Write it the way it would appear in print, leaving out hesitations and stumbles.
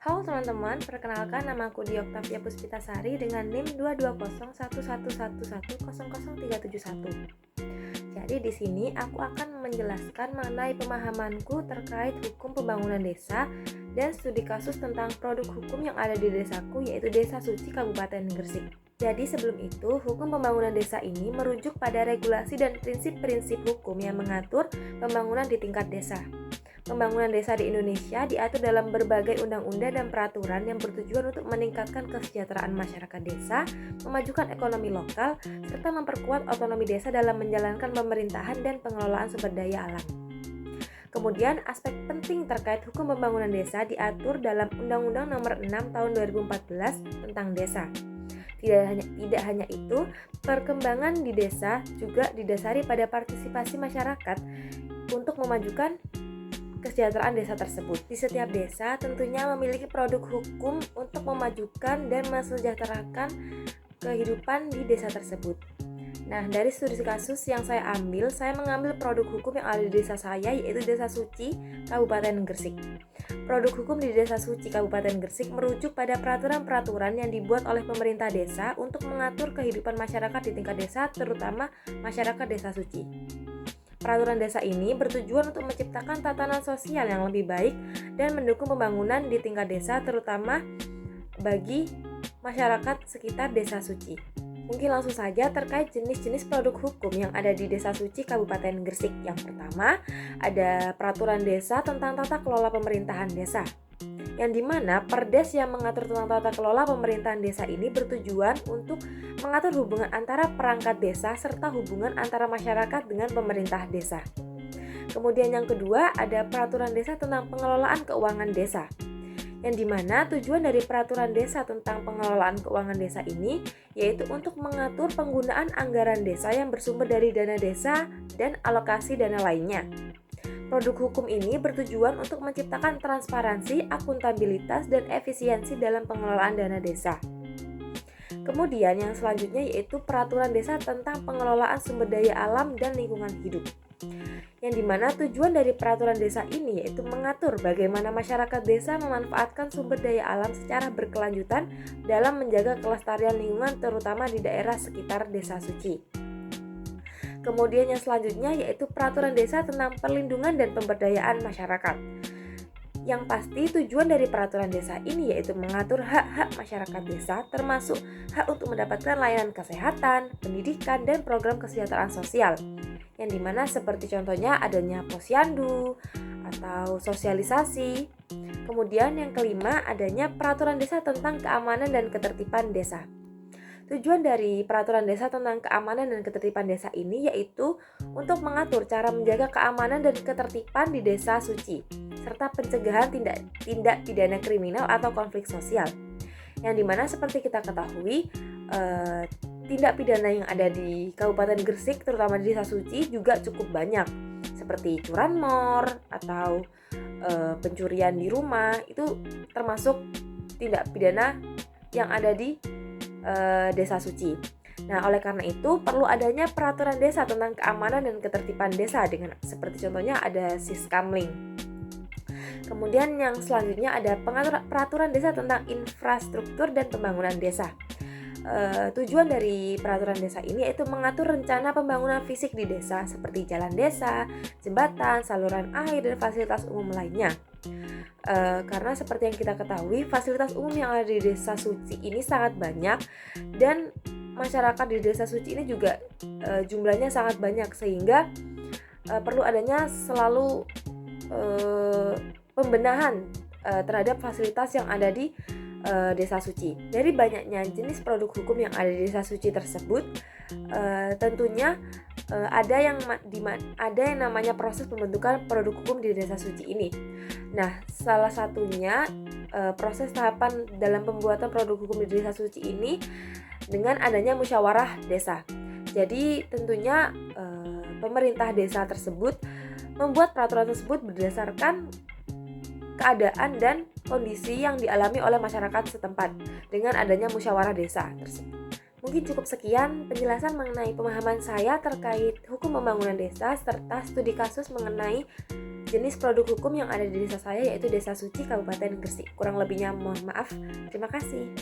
Halo teman-teman, perkenalkan namaku Di Oktavia Puspitasari dengan NIM 22011110031. Jadi di sini aku akan menjelaskan mengenai pemahamanku terkait hukum pembangunan desa dan studi kasus tentang produk hukum yang ada di desaku, yaitu Desa Suci Kabupaten Gresik. Jadi sebelum itu, hukum pembangunan desa ini merujuk pada regulasi dan prinsip-prinsip hukum yang mengatur pembangunan di tingkat desa. Pembangunan desa di Indonesia diatur dalam berbagai undang-undang dan peraturan yang bertujuan untuk meningkatkan kesejahteraan masyarakat desa, memajukan ekonomi lokal, serta memperkuat otonomi desa dalam menjalankan pemerintahan dan pengelolaan sumber daya alam. Kemudian, aspek penting terkait hukum pembangunan desa diatur dalam Undang-Undang Nomor 6 Tahun 2014 tentang desa. Tidak hanya itu, perkembangan di desa juga didasari pada partisipasi masyarakat untuk memajukan kesejahteraan desa tersebut. Di setiap desa tentunya memiliki produk hukum untuk memajukan dan mesejahterakan kehidupan di desa tersebut. Nah, dari studi kasus yang saya mengambil produk hukum yang ada di desa saya, yaitu Desa Suci Kabupaten Gresik. Produk hukum di Desa Suci Kabupaten Gresik merujuk pada peraturan-peraturan yang dibuat oleh pemerintah desa untuk mengatur kehidupan masyarakat di tingkat desa, terutama masyarakat Desa Suci. Peraturan desa ini bertujuan untuk menciptakan tatanan sosial yang lebih baik dan mendukung pembangunan di tingkat desa, terutama bagi masyarakat sekitar Desa Suci. Mungkin langsung saja terkait jenis-jenis produk hukum yang ada di Desa Suci Kabupaten Gresik. Yang pertama, ada peraturan desa tentang tata kelola pemerintahan desa, yang dimana perdes yang mengatur tentang tata kelola pemerintahan desa ini bertujuan untuk mengatur hubungan antara perangkat desa serta hubungan antara masyarakat dengan pemerintah desa. Kemudian yang kedua, ada peraturan desa tentang pengelolaan keuangan desa, yang dimana tujuan dari peraturan desa tentang pengelolaan keuangan desa ini yaitu untuk mengatur penggunaan anggaran desa yang bersumber dari dana desa dan alokasi dana lainnya. Produk hukum ini bertujuan untuk menciptakan transparansi, akuntabilitas, dan efisiensi dalam pengelolaan dana desa. Kemudian yang selanjutnya yaitu peraturan desa tentang pengelolaan sumber daya alam dan lingkungan hidup, yang dimana tujuan dari peraturan desa ini yaitu mengatur bagaimana masyarakat desa memanfaatkan sumber daya alam secara berkelanjutan dalam menjaga kelestarian lingkungan, terutama di daerah sekitar Desa Suci. Kemudian yang selanjutnya yaitu peraturan desa tentang perlindungan dan pemberdayaan masyarakat. Yang pasti tujuan dari peraturan desa ini yaitu mengatur hak-hak masyarakat desa, termasuk hak untuk mendapatkan layanan kesehatan, pendidikan, dan program kesejahteraan sosial. Yang dimana seperti contohnya adanya posyandu atau sosialisasi. Kemudian yang kelima adanya peraturan desa tentang keamanan dan ketertiban desa. Tujuan dari peraturan desa tentang keamanan dan ketertiban desa ini yaitu untuk mengatur cara menjaga keamanan dan ketertiban di Desa Suci, serta pencegahan tindak pidana kriminal atau konflik sosial. Yang dimana seperti kita ketahui, tindak pidana yang ada di Kabupaten Gresik, terutama di Desa Suci juga cukup banyak, seperti curanmor atau pencurian di rumah, itu termasuk tindak pidana yang ada di Desa Suci. Nah, oleh karena itu perlu adanya peraturan desa tentang keamanan dan ketertiban desa, dengan seperti contohnya ada Siskamling. Kemudian yang selanjutnya ada peraturan desa tentang infrastruktur dan pembangunan desa. Tujuan dari peraturan desa ini yaitu mengatur rencana pembangunan fisik di desa seperti jalan desa, jembatan, saluran air, dan fasilitas umum lainnya. Karena seperti yang kita ketahui, fasilitas umum yang ada di Desa Suci ini sangat banyak dan masyarakat di Desa Suci ini juga jumlahnya sangat banyak, sehingga perlu adanya selalu pembenahan terhadap fasilitas yang ada di Desa Suci. Dari banyaknya jenis produk hukum yang ada di Desa Suci tersebut, tentunya ada yang namanya proses pembentukan produk hukum di Desa Suci ini. Nah, salah satunya proses tahapan dalam pembuatan produk hukum di Desa Suci ini dengan adanya musyawarah desa. Jadi tentunya pemerintah desa tersebut membuat peraturan tersebut berdasarkan keadaan dan kondisi yang dialami oleh masyarakat setempat dengan adanya musyawarah desa tersebut. Mungkin cukup sekian penjelasan mengenai pemahaman saya terkait hukum pembangunan desa serta studi kasus mengenai jenis produk hukum yang ada di desa saya, yaitu Desa Suci, Kabupaten Gresik. Kurang lebihnya mohon maaf. Terima kasih.